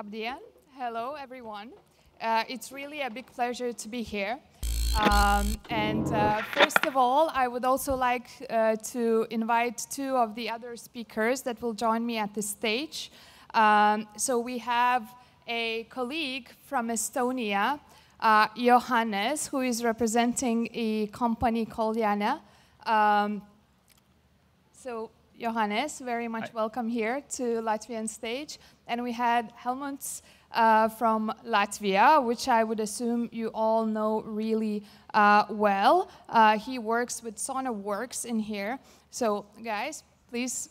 Labdien. Hello, everyone. It's really a big pleasure to be here. First of all, I would also like to invite two of the other speakers that will join me at the stage. So we have a colleague from Estonia, Johannes, who is representing a company called Yanu. So Johannes, very much welcome here to Latvian stage. And we had Helmuts from Latvia, which I would assume you all know really well. He works with Sonarworks in here. So guys, please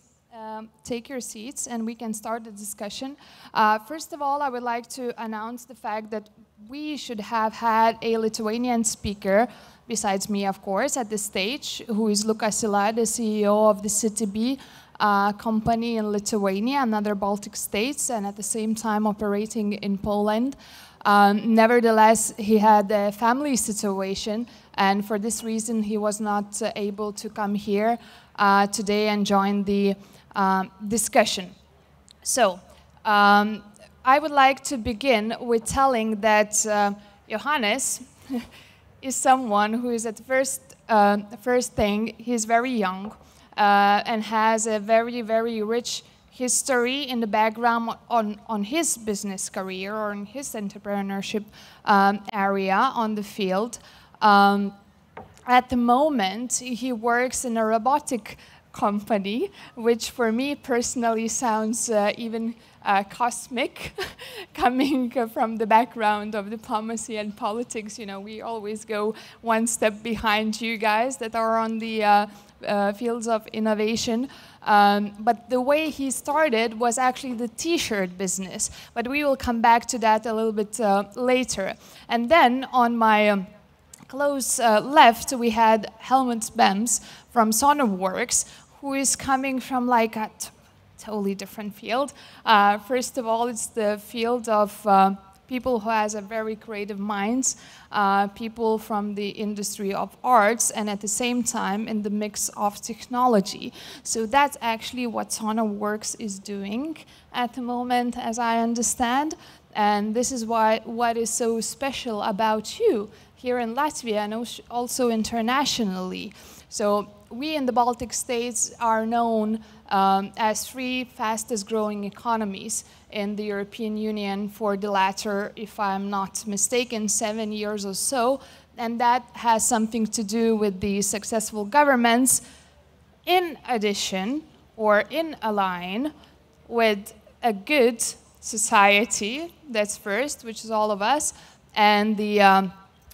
take your seats and we can start the discussion. First of all, I would like to announce the fact that we should have had a Lithuanian speaker, besides me, of course, at the stage, who is Lukas Ila, the CEO of the CTB company in Lithuania, another Baltic States, and at the same time operating in Poland. Nevertheless, he had a family situation, and for this reason, he was not able to come here today and join the discussion. So, I would like to begin with telling that Johannes is someone who is at first thing, he's very young and has a very, very rich history in the background on his business career or in his entrepreneurship area on the field. At the moment, he works in a robotic company, which for me personally sounds even cosmic, coming from the background of diplomacy and politics. You know, we always go one step behind you guys that are on the fields of innovation. But the way he started was actually the t-shirt business. But we will come back to that a little bit later. And then on my close left, we had Helmuts Bēms from Sonarworks, who is coming from like a totally different field. First of all, it's the field of people who has a very creative minds, people from the industry of arts, and at the same time in the mix of technology. So that's actually what Sonarworks is doing at the moment, as I understand. And this is what is so special about you here in Latvia and also internationally. So we in the Baltic States are known as three fastest growing economies in the European Union for the latter, if I'm not mistaken, 7 years or so. And that has something to do with the successful governments in addition or in a line with a good society, that's first, which is all of us, and the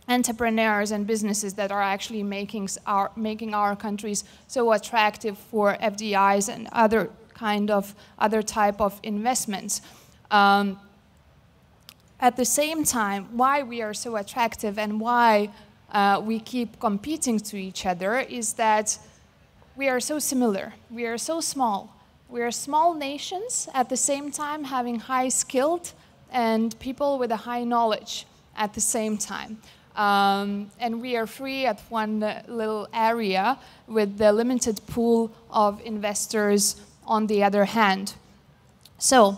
entrepreneurs and businesses that are actually making our countries so attractive for FDIs and other type of investments. At the same time, why we are so attractive and why we keep competing to each other is that we are so similar. We are so small. We are small nations at the same time having high skilled and people with a high knowledge at the same time. And we are free at one little area with the limited pool of investors on the other hand. So,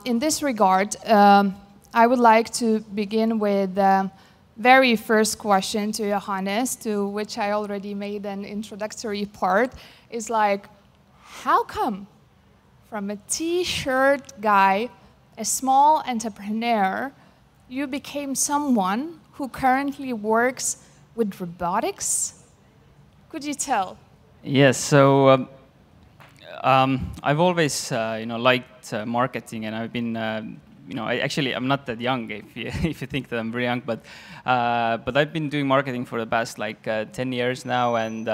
in this regard, I would like to begin with the very first question to Johannes, to which I already made an introductory part, is like, how come from a t-shirt guy, a small entrepreneur, you became someone who currently works with robotics? Could you tell? Yes, so I've always liked marketing, and I've been I'm not that young if you think that I'm very young, but I've been doing marketing for the past 10 years now, and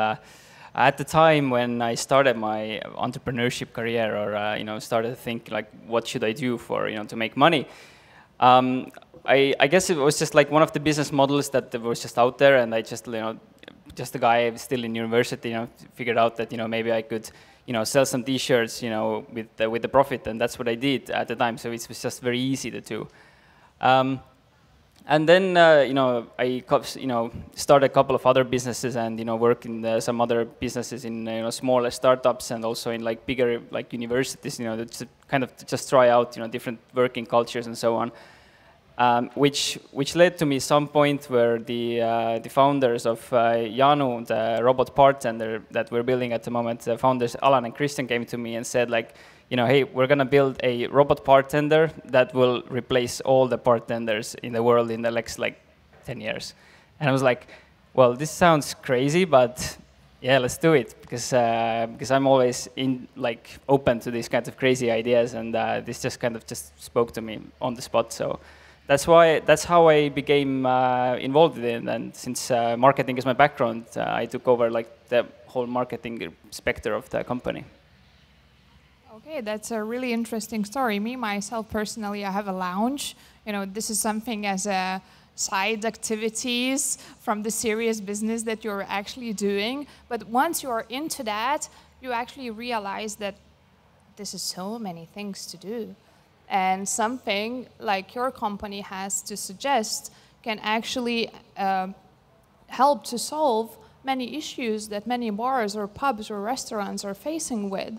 at the time when I started my entrepreneurship career, or started to think what should I do for to make money. I guess it was just one of the business models that was just out there, and I just just a guy still in university, figured out that maybe I could sell some T-shirts with the profit, and that's what I did at the time. So it was just very easy to do. And then, I started a couple of other businesses and, work in some other businesses in, smaller startups and also in like bigger like universities, to kind of just try out, different working cultures and so on. Which led to me some point where the founders of Yanu, the robot bartender that we're building at the moment, the founders Alan and Christian came to me and said like, hey, we're going to build a robot bartender that will replace all the bartenders in the world in the next like 10 years. And I was like, well, this sounds crazy, but yeah, let's do it, because I'm always open to these kinds of crazy ideas, and this just kind of just spoke to me on the spot. So that's how I became involved in it. And since marketing is my background, I took over like the whole marketing spectrum of the company. Okay, that's a really interesting story. Me, myself, personally, I have a lounge. This is something as a side activities from the serious business that you're actually doing. But once you're into that, you actually realize that this is so many things to do. And something like your company has to suggest can actually help to solve many issues that many bars or pubs or restaurants are facing with.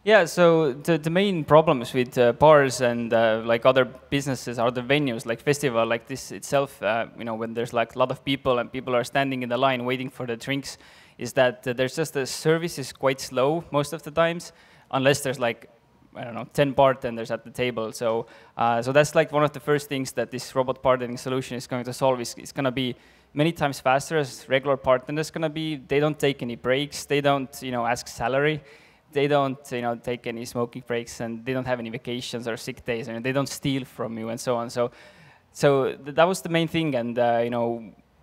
Yeah, so the main problems with bars and like other businesses are the venues, like festival like this itself, when there's like a lot of people and people are standing in the line waiting for the drinks, is that there's just the service is quite slow most of the times, unless there's like, I don't know, 10 bartenders at the table. So so that's like one of the first things that this robot bartending solution is going to solve. It's going to be many times faster as regular bartenders going to be. They don't take any breaks. They don't, ask salary. They don't, take any smoking breaks, and they don't have any vacations or sick days, and they don't steal from you and so on. So that was the main thing, and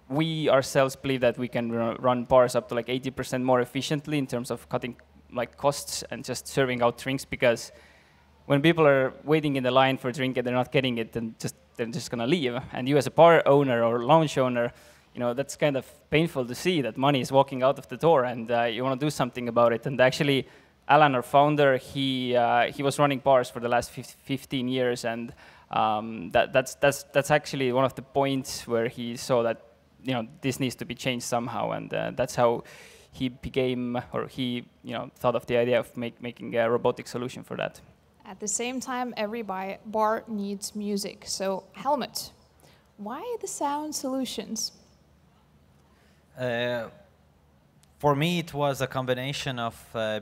we ourselves believe that we can run bars up to like 80% more efficiently in terms of cutting like costs and just serving out drinks, because when people are waiting in the line for a drink and they're not getting it, then they're just gonna leave. And you as a bar owner or lounge owner, that's kind of painful to see that money is walking out of the door, and you want to do something about it. And actually, Alan, our founder, he was running bars for the last 15 years, and that's actually one of the points where he saw that this needs to be changed somehow, and that's how he became, or he thought of the idea of making a robotic solution for that. At the same time, every bar needs music. So Helmut, why the sound solutions? For me, it was a combination of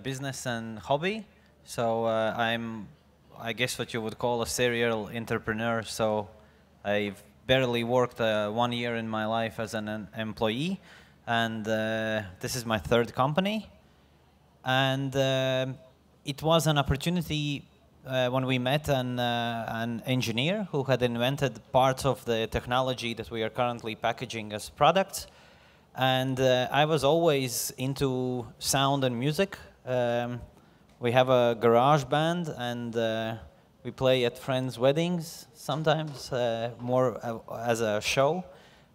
business and hobby. So I guess what you would call a serial entrepreneur. So I've barely worked 1 year in my life as an employee, and this is my third company. And it was an opportunity when we met an engineer who had invented parts of the technology that we are currently packaging as products. And I was always into sound and music. We have a garage band, and we play at friends' weddings sometimes, more as a show.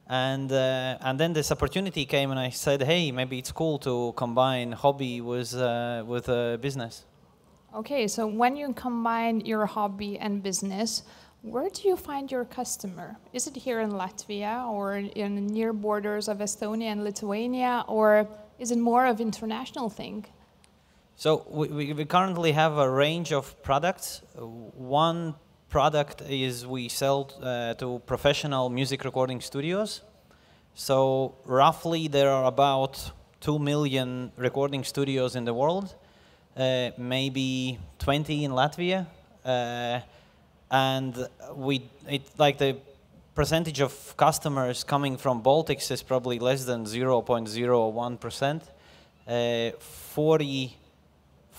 And then this opportunity came, and I said, hey, maybe it's cool to combine hobby with business. Okay, so when you combine your hobby and business, where do you find your customer? Is it here in Latvia or in near borders of Estonia and Lithuania, or is it more of an international thing? So we currently have a range of products. One product is we sell to professional music recording studios. So roughly there are about 2 million recording studios in the world, maybe 20 in Latvia. And like the percentage of customers coming from Baltics is probably less than 0.01%.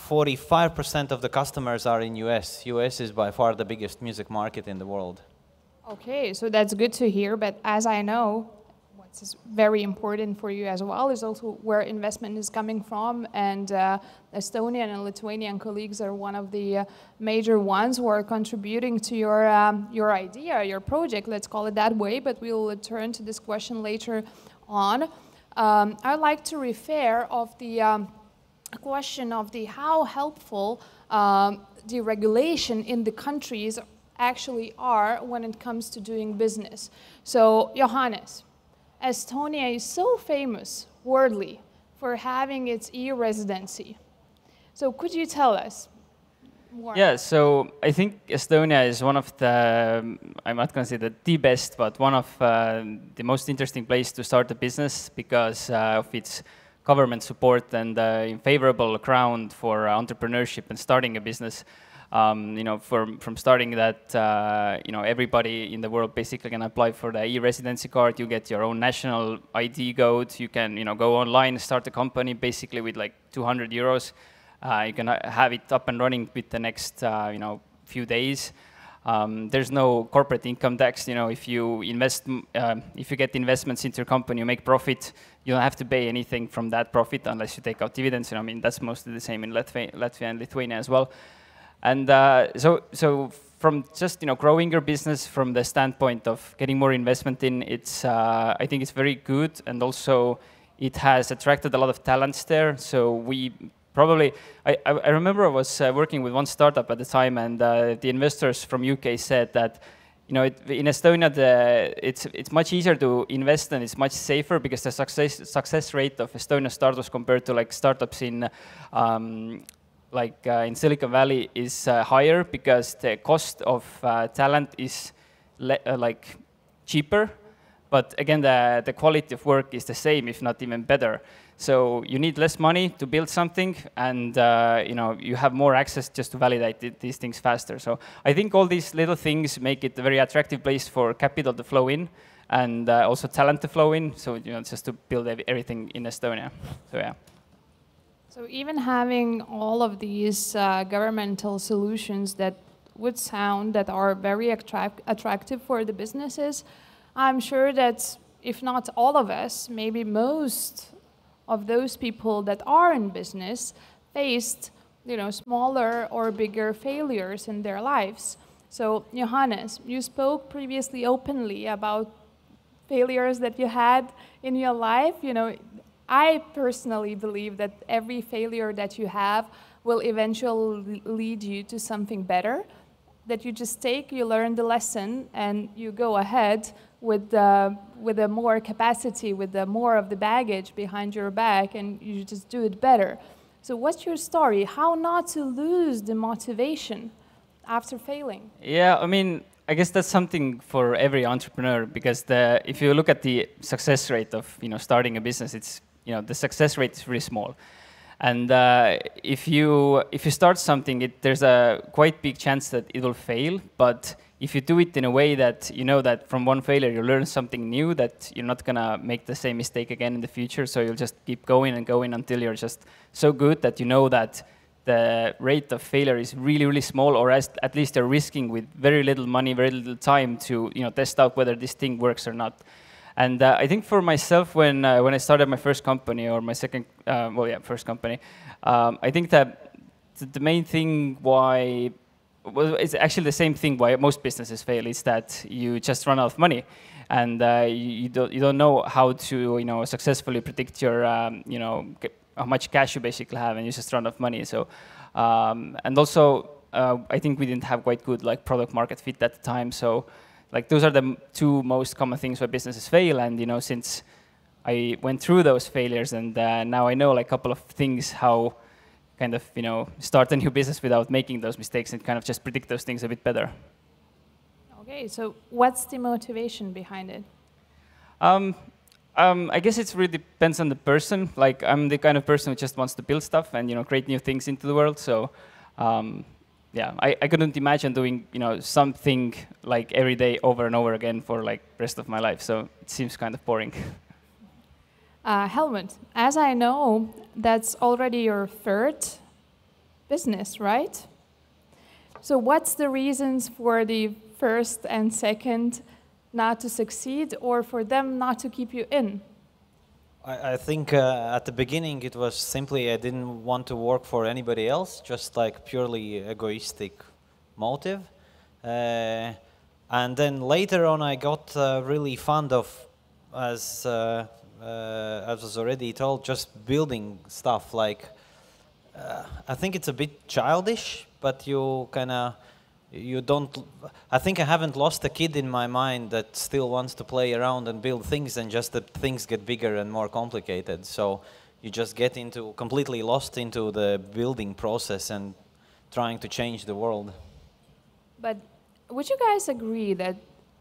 45% of the customers are in US. US is by far the biggest music market in the world. Okay, so that's good to hear, but as I know, what's very important for you as well is also where investment is coming from, and Estonian and Lithuanian colleagues are one of the major ones who are contributing to your idea, your project, let's call it that way, but we'll return to this question later on. I'd like to refer of the question of the how helpful the regulation in the countries actually are when it comes to doing business. So, Johannes, Estonia is so famous worldly for having its e-residency. So could you tell us more? Yeah, so I think Estonia is one of the, I'm not going to say the best, but one of the most interesting place to start a business because of its government support and favorable ground for entrepreneurship and starting a business. You know, from starting that, you know, everybody in the world basically can apply for the e-residency card. You get your own national ID code. You can, you know, go online, start a company basically with like 200 euros. You can have it up and running with the next, you know, few days. There's no corporate income tax. You know, if you invest, if you get investments into your company, you make profit, you don't have to pay anything from that profit unless you take out dividends. You know, I mean, that's mostly the same in Latvia and Lithuania as well. And so from just, you know, growing your business from the standpoint of getting more investment in, it's, I think it's very good. And also it has attracted a lot of talents there. So we probably, I remember I was working with one startup at the time, and the investors from UK said that, you know, in Estonia, it's much easier to invest and it's much safer because the success rate of Estonian startups compared to like startups in in Silicon Valley is higher because the cost of talent is like cheaper, but again the quality of work is the same, if not even better. So you need less money to build something, and you know, you have more access just to validate these things faster. So I think all these little things make it a very attractive place for capital to flow in, and also talent to flow in. So, you know, just to build everything in Estonia. So yeah. So even having all of these governmental solutions that would sound that are very attractive for the businesses, I'm sure that if not all of us, maybe most of those people that are in business faced, you know, smaller or bigger failures in their lives. So Johannes, you spoke previously openly about failures that you had in your life. You know, I personally believe that every failure that you have will eventually lead you to something better, that you just take, you learn the lesson, and you go ahead with a more capacity, with the more of the baggage behind your back, and you just do it better. So what's your story? How not to lose the motivation after failing? Yeah, I mean, I guess that's something for every entrepreneur, because if you look at the success rate of, you know, starting a business, it's, you know, the success rate is really small. And if you start something, there's a quite big chance that it will fail. But if you do it in a way that you know that from one failure you learn something new, that you're not gonna make the same mistake again in the future. So you'll just keep going and going until you're just so good that you know that the rate of failure is really, really small, or at least you're risking with very little money, very little time to, you know, test out whether this thing works or not. And I think for myself, when I started my first company, or my second, first company, I think that the main thing why, well, it's actually the same thing why most businesses fail, is that you just run out of money, and you don't know how to, you know, successfully predict your, you know, how much cash you basically have, and you just run out of money. So, and also, I think we didn't have quite good like product market fit at the time. So, like, those are the two most common things where businesses fail. And, you know, since I went through those failures, and now I know like a couple of things how kind of, you know, start a new business without making those mistakes, and kind of just predict those things a bit better. Okay, so what's the motivation behind it? I guess it really depends on the person. Like, I'm the kind of person who just wants to build stuff and, you know, create new things into the world. So, yeah, I couldn't imagine doing, you know, something like every day over and over again for like the rest of my life. So it seems kind of boring. Helmut, as I know, that's already your third business, right? So what's the reasons for the first and second not to succeed, or for them not to keep you in? I think at the beginning it was simply I didn't want to work for anybody else, just like purely egoistic motive. And then later on I got really fond of, as was already told, just building stuff. Like, I think it's a bit childish, but you kind of you don't. I think I haven't lost a kid in my mind that still wants to play around and build things, and just that things get bigger and more complicated. So you just get into completely lost into the building process and trying to change the world. But would you guys agree that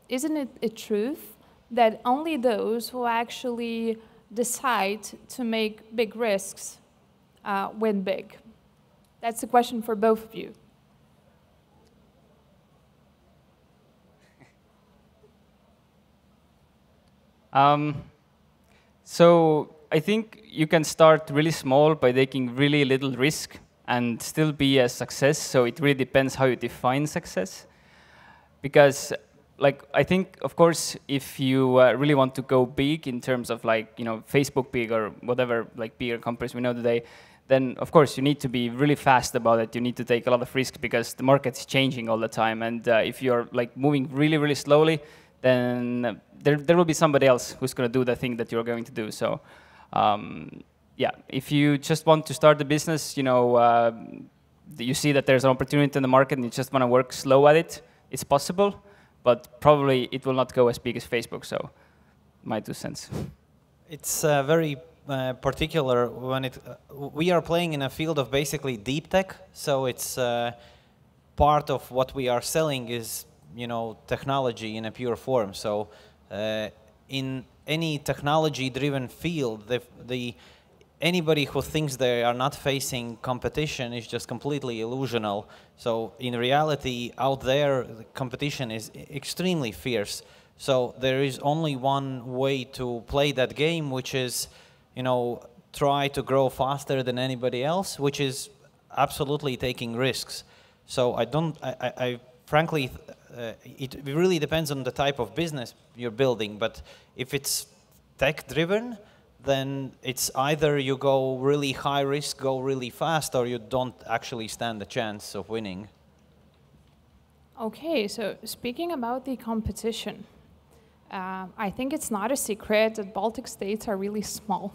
isn't it a truth that only those who actually decide to make big risks win big? That's a question for both of you. So I think you can start really small by taking really little risk and still be a success. So it really depends how you define success. Because like, I think, of course, if you really want to go big in terms of like, you know, Facebook big or whatever, like bigger companies we know today, then of course you need to be really fast about it. You need to take a lot of risk because the market is changing all the time. And if you're like moving really, really slowly, then there will be somebody else who's going to do the thing that you're going to do. So yeah, if you just want to start a business, you know, you see that there's an opportunity in the market and you just want to work slow at it, it's possible, but probably it will not go as big as Facebook. So my 2 cents. It's very particular when we are playing in a field of basically deep tech. So it's part of what we are selling is, you know, technology in a pure form. So in any technology-driven field, anybody who thinks they are not facing competition is just completely illusional. So in reality, out there, the competition is extremely fierce. So there is only one way to play that game, which is, you know, try to grow faster than anybody else, which is absolutely taking risks. So I frankly, it really depends on the type of business you're building. But if it's tech-driven, then it's either you go really high risk, go really fast, or you don't actually stand a chance of winning. Okay, so speaking about the competition, I think it's not a secret that Baltic states are really small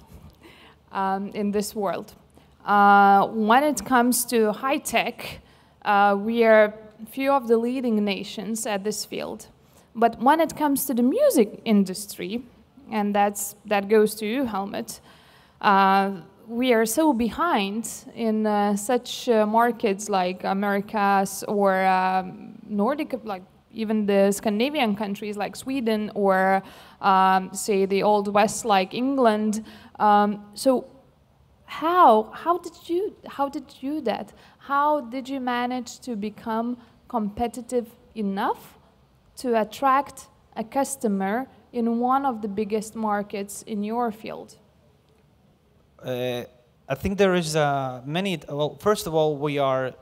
in this world. When it comes to high tech, we are few of the leading nations at this field. But when it comes to the music industry, and that goes to you, Helmut, we are so behind in such markets like Americas or Nordic, like even the Scandinavian countries like Sweden or say the Old West like England. So how did you do that? How did you manage to become competitive enough to attract a customer in one of the biggest markets in your field? I think there is many. Well, first of all, we are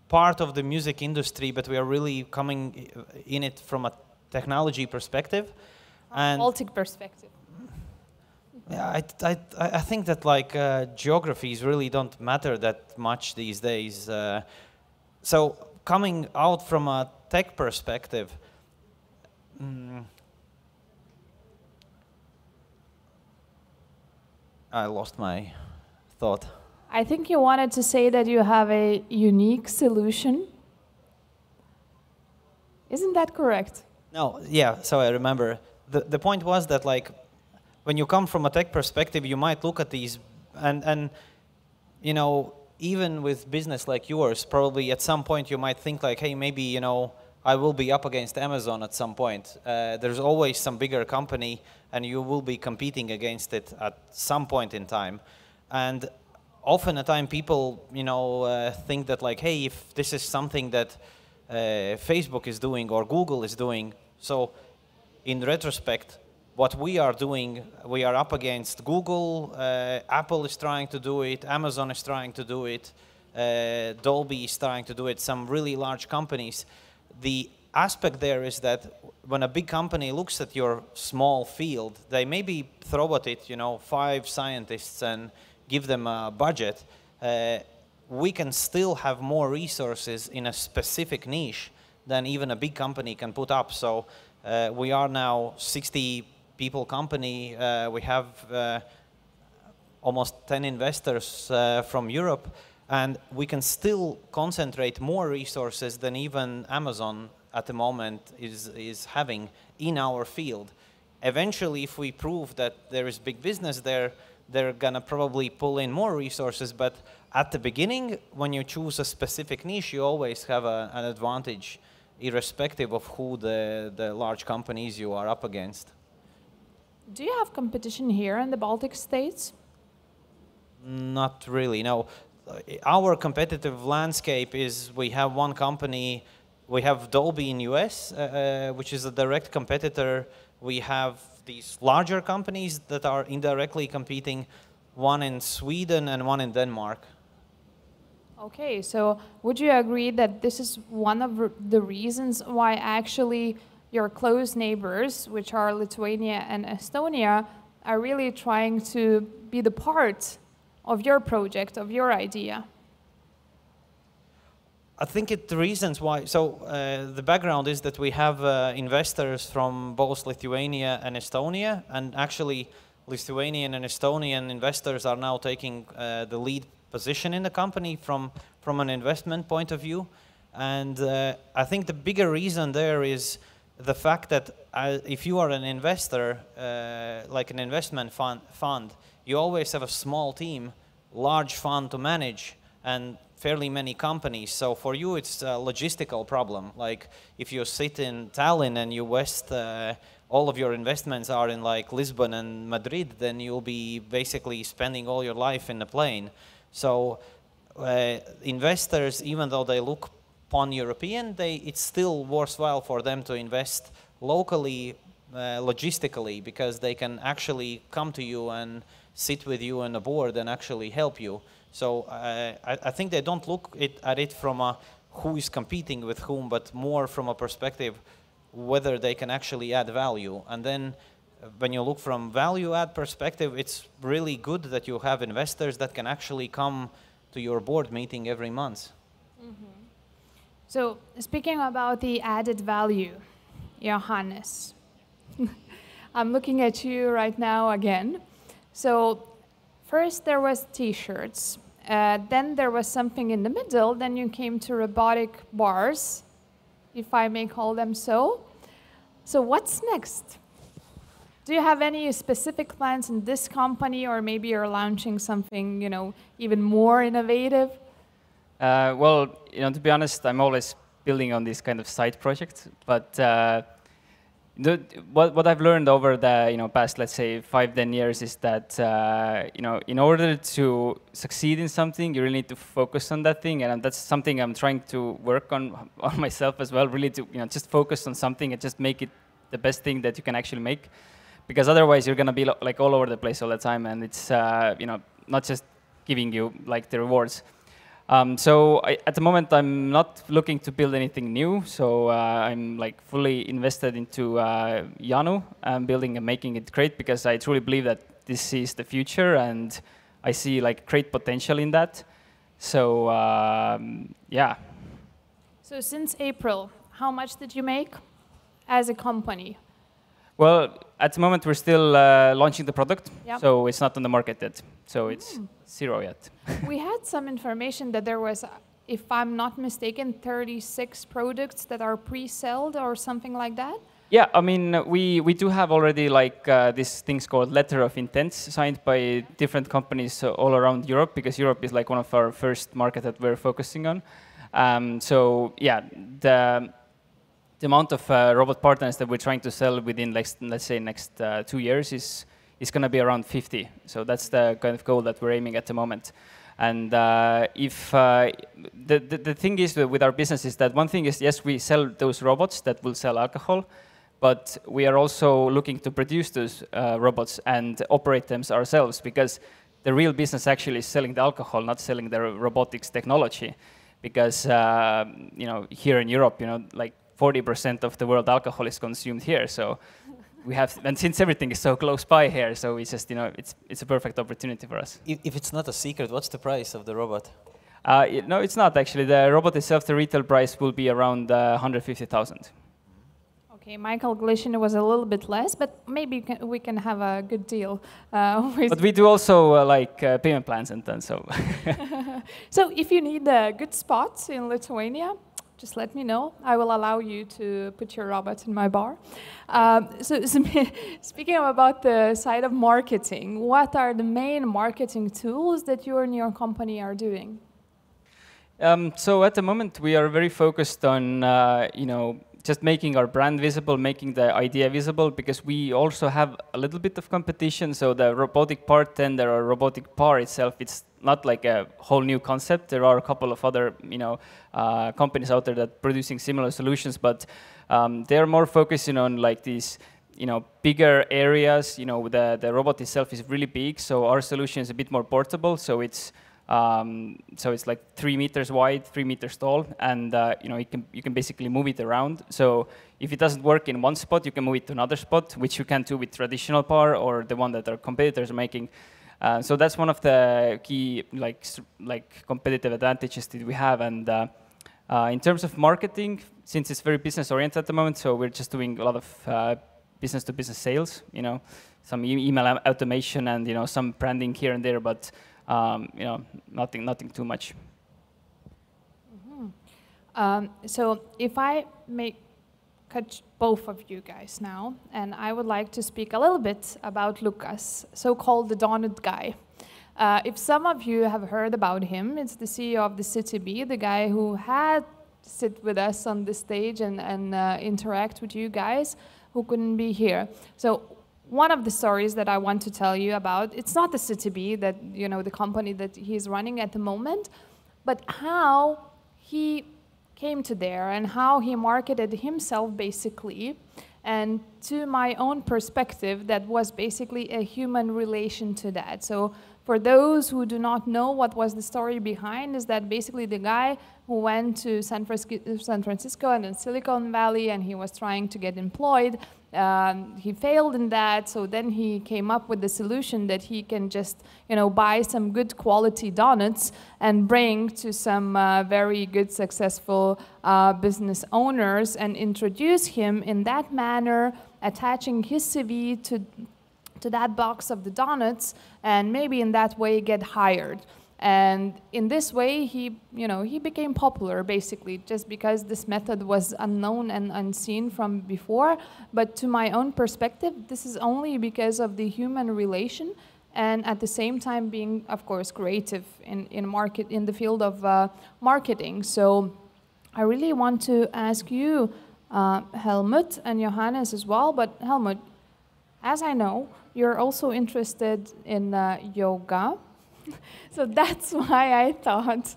part of the music industry, but we are really coming in it from a technology perspective, and Baltic perspective. Yeah, I think that like geographies really don't matter that much these days. So coming out from a tech perspective, I lost my thought. I think you wanted to say that you have a unique solution. Isn't that correct? No, yeah, so I remember. The point was that like when you come from a tech perspective, you might look at these and you know, even with business like yours, probably at some point you might think like, hey, maybe, you know, I will be up against Amazon at some point. There's always some bigger company and you will be competing against it at some point in time. And often at time people, you know, think that like, hey, if this is something that Facebook is doing or Google is doing, so in retrospect, what we are doing, we are up against Google, Apple is trying to do it, Amazon is trying to do it, Dolby is trying to do it, some really large companies. The aspect there is that when a big company looks at your small field, they maybe throw at it, you know, 5 scientists and give them a budget. We can still have more resources in a specific niche than even a big company can put up. So we are now 60 people company. We have almost 10 investors from Europe. And we can still concentrate more resources than even Amazon at the moment is having in our field. Eventually, if we prove that there is big business there, they're gonna probably pull in more resources, but at the beginning, when you choose a specific niche, you always have an advantage, irrespective of who the large companies you are up against. Do you have competition here in the Baltic states? Not really, no. Our competitive landscape is we have one company, we have Dolby in US, which is a direct competitor. We have these larger companies that are indirectly competing, one in Sweden and one in Denmark. Okay, so would you agree that this is one of the reasons why actually your close neighbors, which are Lithuania and Estonia, are really trying to be the part of your project, of your idea? I think the reasons why, so the background is that we have investors from both Lithuania and Estonia, and actually Lithuanian and Estonian investors are now taking the lead position in the company from an investment point of view. And I think the bigger reason there is the fact that if you are an investor, like an investment fund, you always have a small team, large fund to manage, and fairly many companies. So for you, it's a logistical problem. Like if you sit in Tallinn and you all of your investments are in like Lisbon and Madrid, then you'll be basically spending all your life in the plane. So investors, even though they look pan-European, it's still worthwhile for them to invest locally, logistically, because they can actually come to you and sit with you on the board and actually help you. So I think they don't look at it from who is competing with whom, but more from a perspective whether they can actually add value. And then when you look from value add perspective, it's really good that you have investors that can actually come to your board meeting every month. Mm-hmm. So speaking about the added value, Johannes, I'm looking at you right now again. So first there was t-shirts, then there was something in the middle, then you came to robotic bars, if I may call them so. So what's next? Do you have any specific plans in this company, or maybe you're launching something, even more innovative? Well, to be honest, I'm always building on these kind of side projects, but what I've learned over the past, let's say, 5-10 years is that in order to succeed in something, you really need to focus on that thing, and that's something I'm trying to work on myself as well. Really to just focus on something and just make it the best thing that you can actually make, because otherwise you're gonna be like all over the place all the time, and it's not just giving you like the rewards. So at the moment, I'm not looking to build anything new. So I'm like fully invested into Yanu and building and making it great, because I truly believe that this is the future, and I see like great potential in that. So yeah. So since April, how much did you make as a company? Well, at the moment, we're still launching the product, yep. So it's not on the market yet. So it's zero yet. We had some information that there was, if I'm not mistaken, 36 products that are pre-sold or something like that? Yeah, I mean, we do have already like these things called letter of intents signed by different companies all around Europe, because Europe is like one of our first market that we're focusing on. So yeah, the amount of robot partners that we're trying to sell within, let's say, next 2 years is going to be around 50. So that's the kind of goal that we're aiming at the moment. And if the thing is with our business is that one thing is, yes, we sell those robots that will sell alcohol, but we are also looking to produce those robots and operate them ourselves, because the real business actually is selling the alcohol, not selling the robotics technology. Because here in Europe, like 40% of the world alcohol is consumed here, so we have, and since everything is so close by here, so we just, it's a perfect opportunity for us. If it's not a secret, what's the price of the robot? No, it's not actually. The robot itself, the retail price will be around 150,000. Okay, my calculation was a little bit less, but maybe we can have a good deal. But we do also like payment plans and then so. So if you need good spots in Lithuania, just let me know. I will allow you to put your robot in my bar. So speaking about the side of marketing, what are the main marketing tools that you and your company are doing? So at the moment, we are very focused on, just making our brand visible, making the idea visible, because we also have a little bit of competition. So the robotic part tender or robotic bar itself, it's not like a whole new concept. There are a couple of other, companies out there that are producing similar solutions, but they're more focusing on like these, bigger areas. The robot itself is really big, so our solution is a bit more portable. So it's like 3 meters wide, 3 meters tall, and you can basically move it around. So if it doesn't work in one spot, you can move it to another spot, which you can do with traditional bar or the one that our competitors are making. So that's one of the key like competitive advantages that we have. And in terms of marketing, since it's very business oriented at the moment, so we're just doing a lot of business to business sales. Some email automation and some branding here and there, but nothing too much. Mm-hmm. So if I may cut both of you guys now, and I would like to speak a little bit about Lukas, so-called the donut guy. If some of you have heard about him, it's the CEO of the CTB, the guy who had to sit with us on the stage and interact with you guys who couldn't be here. So one of the stories that I want to tell you about, it's not the CTB, that the company that he's running at the moment, but how he came to there and how he marketed himself basically. And to my own perspective, that was basically a human relation to that. So for those who do not know what was the story behind, is that basically the guy who went to San Francisco and then Silicon Valley, and he was trying to get employed. He failed in that, so then he came up with the solution that he can just, buy some good quality donuts and bring to some very good, successful business owners and introduce him in that manner, attaching his CV to that box of the donuts, and maybe in that way get hired. And in this way, he became popular, basically, just because this method was unknown and unseen from before. But to my own perspective, this is only because of the human relation, and at the same time being, of course, creative in the field of marketing. So I really want to ask you, Helmut, and Johannes as well. But Helmut, as I know, you're also interested in yoga. So that's why I thought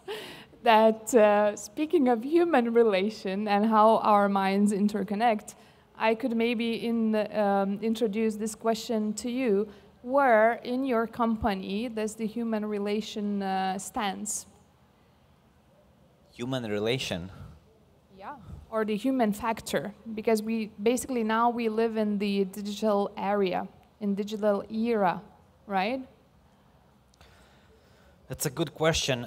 that speaking of human relation and how our minds interconnect, I could maybe introduce this question to you. Where in your company does the human relation stands? Human relation? Yeah, or the human factor, because basically now we live in the digital area, in digital era, right? That's a good question.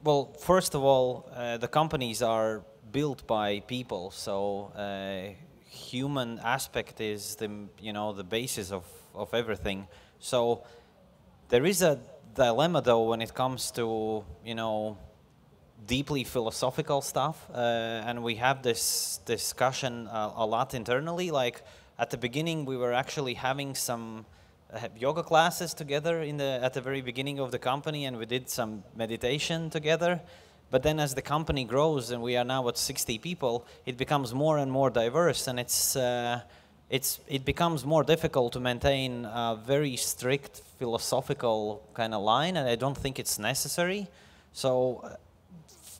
Well, first of all, the companies are built by people, so human aspect is the basis of everything. So there is a dilemma though when it comes to deeply philosophical stuff, and we have this discussion a lot internally. Like at the beginning, we were actually having some yoga classes together at the very beginning of the company, and we did some meditation together. But then as the company grows and we are now at 60 people, it becomes more and more diverse, and it becomes more difficult to maintain a very strict philosophical kind of line, and I don't think it's necessary. So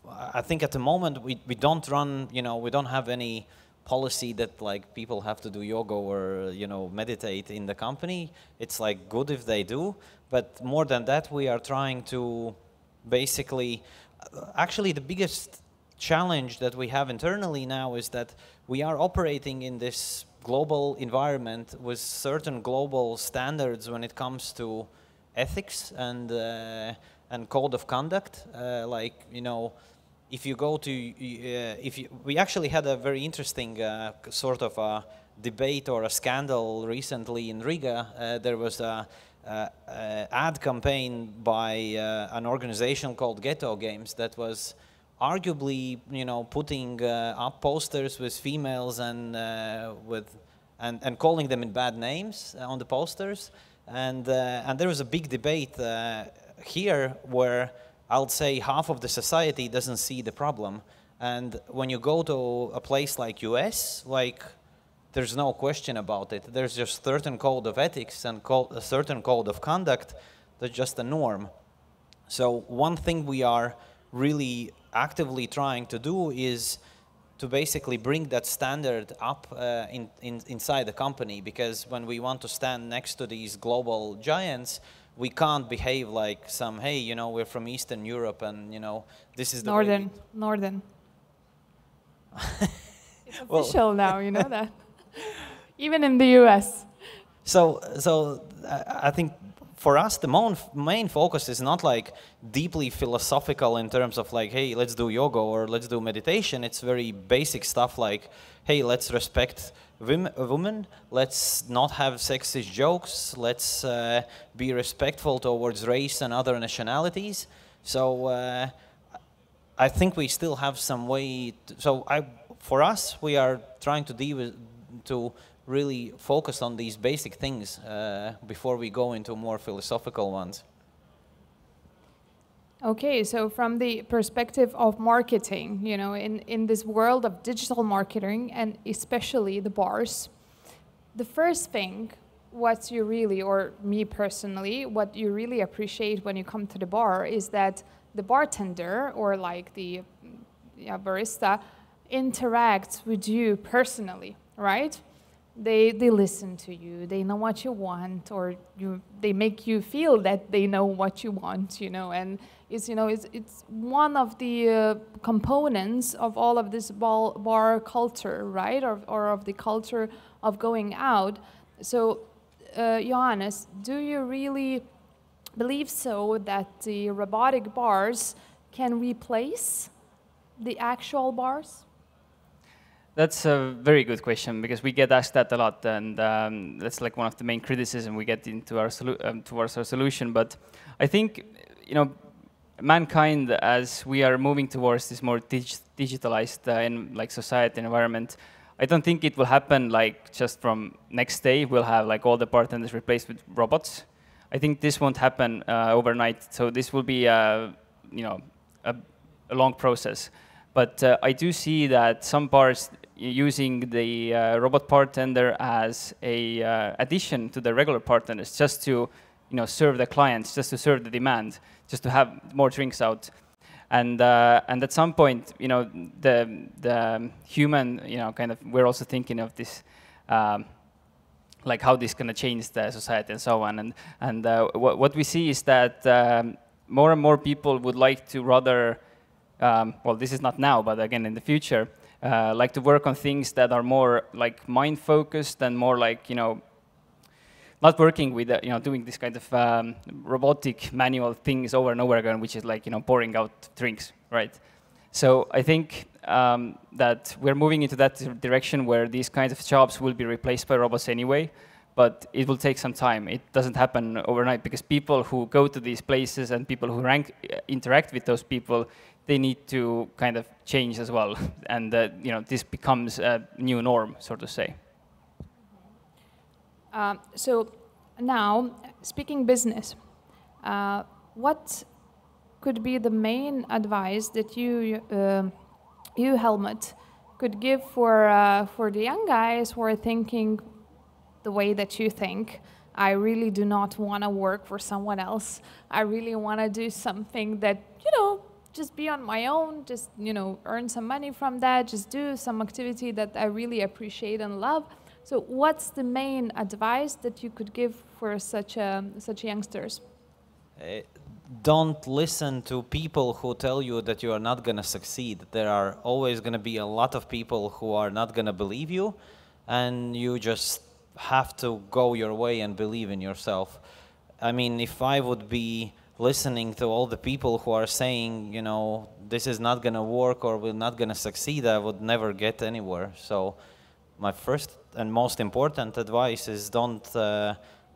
I think at the moment we don't run, we don't have any policy that like people have to do yoga or meditate in the company. It's like good if they do, but more than that, we are trying to basically, actually the biggest challenge that we have internally now is that we are operating in this global environment with certain global standards when it comes to ethics and code of conduct. if you go to, we actually had a very interesting sort of a debate or a scandal recently in Riga. There was a ad campaign by an organization called Ghetto Games that was arguably, putting up posters with females and and calling them in bad names on the posters, and there was a big debate here where I'll say half of the society doesn't see the problem, and when you go to a place like US, like, there's no question about it. There's just certain code of ethics and a certain code of conduct that's just a norm. So one thing we are really actively trying to do is to basically bring that standard up inside the company, because when we want to stand next to these global giants, we can't behave like some, hey, we're from Eastern Europe and, this is the Northern. It's official now, you know that. Even in the US. So I think for us, the main focus is not like deeply philosophical in terms of like, hey, let's do yoga or let's do meditation. It's very basic stuff like, hey, let's respect women, let's not have sexist jokes, let's be respectful towards race and other nationalities. So I think we still have some way for us, we are trying to really focus on these basic things before we go into more philosophical ones. Okay, so from the perspective of marketing, in this world of digital marketing and especially the bars, the first thing what you really, or me personally, what you really appreciate when you come to the bar is that the bartender or like the barista interacts with you personally, right? They listen to you, they know what you want, or they make you feel that they know what you want, and it's one of the components of all of this bar culture, right, or of the culture of going out. So, Johannes, do you really believe so that the robotic bars can replace the actual bars? That's a very good question, because we get asked that a lot, and that's like one of the main criticism we get into our towards our solution. But I think, mankind, as we are moving towards this more digitalized in like society and environment, I don't think it will happen like just from next day we'll have like all the bartenders replaced with robots. I think this won't happen overnight. So this will be a long process. But I do see that some bars using the robot bartender as a addition to the regular bartenders, just to serve the clients, just to serve the demand, just to have more drinks out, and at some point, the human, kind of, we're also thinking of this, like how this is going to change the society and so on, and what we see is that more and more people would like to rather. Well, this is not now, but again in the future, like to work on things that are more like mind-focused and more like, not working with, doing this kind of robotic manual things over and over again, which is like, pouring out drinks, right? So I think that we're moving into that direction where these kinds of jobs will be replaced by robots anyway, but it will take some time. It doesn't happen overnight, because people who go to these places and people who interact with those people, they need to kind of change as well, and this becomes a new norm, so to say. So now, speaking business, what could be the main advice that you Helmut, could give for the young guys who are thinking the way that you think? I really do not want to work for someone else. I really want to do something that, just be on my own, just, earn some money from that, just do some activity that I really appreciate and love. So what's the main advice that you could give for such youngsters? Don't listen to people who tell you that you are not going to succeed. There are always going to be a lot of people who are not going to believe you, and you just have to go your way and believe in yourself. I mean, if I would be listening to all the people who are saying, you know, this is not going to work or we're not going to succeed, I would never get anywhere. So my first and most important advice is don't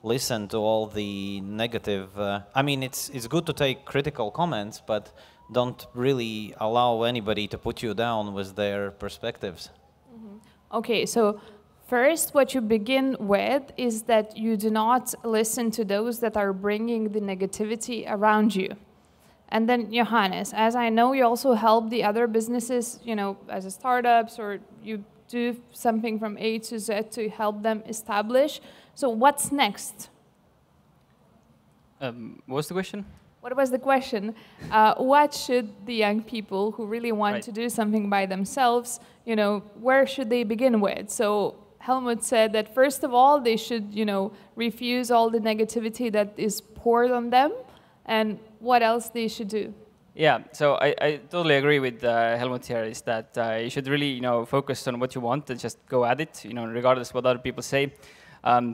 listen to all the negative. I mean, it's good to take critical comments, but don't really allow anybody to put you down with their perspectives. Mm-hmm. Okay, so first, what you begin with is that you do not listen to those that are bringing the negativity around you. And then, Johannes, as I know, you also help the other businesses, you know, as a startups, or you do something from A to Z to help them establish. So what's next? What was the question? What was the question? What should the young people who really want to do something by themselves, you know, where should they begin with? So Helmut said that first of all, they should, you know, refuse all the negativity that is poured on them, and what else they should do. Yeah, so I totally agree with Helmut here, is that you should really, you know, focus on what you want and just go at it, you know, regardless what other people say.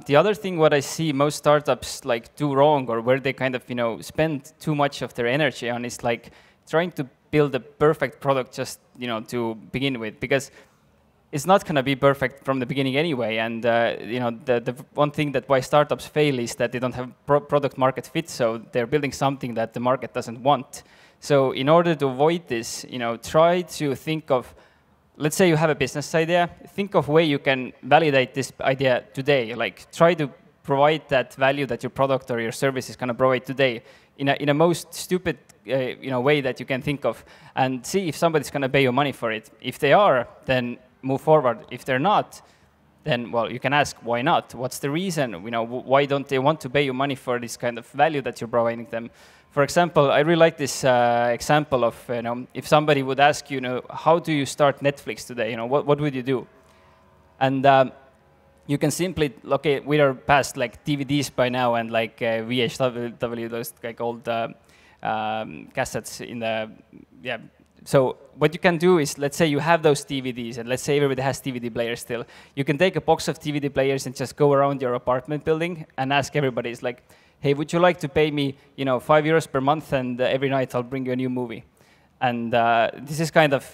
The other thing what I see most startups like do wrong, or where they kind of, you know, spend too much of their energy on, is like trying to build a perfect product just, you know, to begin with, because it's not going to be perfect from the beginning anyway. And you know, the one thing that why startups fail is that they don't have product market fit, so they're building something that the market doesn't want. So in order to avoid this, you know, try to think of, let's say you have a business idea, think of way you can validate this idea today. Like, try to provide that value that your product or your service is going to provide today in a most stupid you know, way that you can think of, and see if somebody's going to pay you money for it. If they are, then move forward. If they're not, then, well, you can ask why not. What's the reason? You know, why don't they want to pay you money for this kind of value that you're providing them? For example, I really like this example of, you know, if somebody would ask you, you know, how do you start Netflix today? You know, what would you do? And you can simply, okay, we are past like DVDs by now and like VHW, those like old cassettes in the, yeah. So what you can do is, let's say you have those DVDs, and let's say everybody has DVD players still. You can take a box of DVD players and just go around your apartment building and ask everybody, it's like, hey, would you like to pay me, you know, €5 per month, and every night I'll bring you a new movie? And this is kind of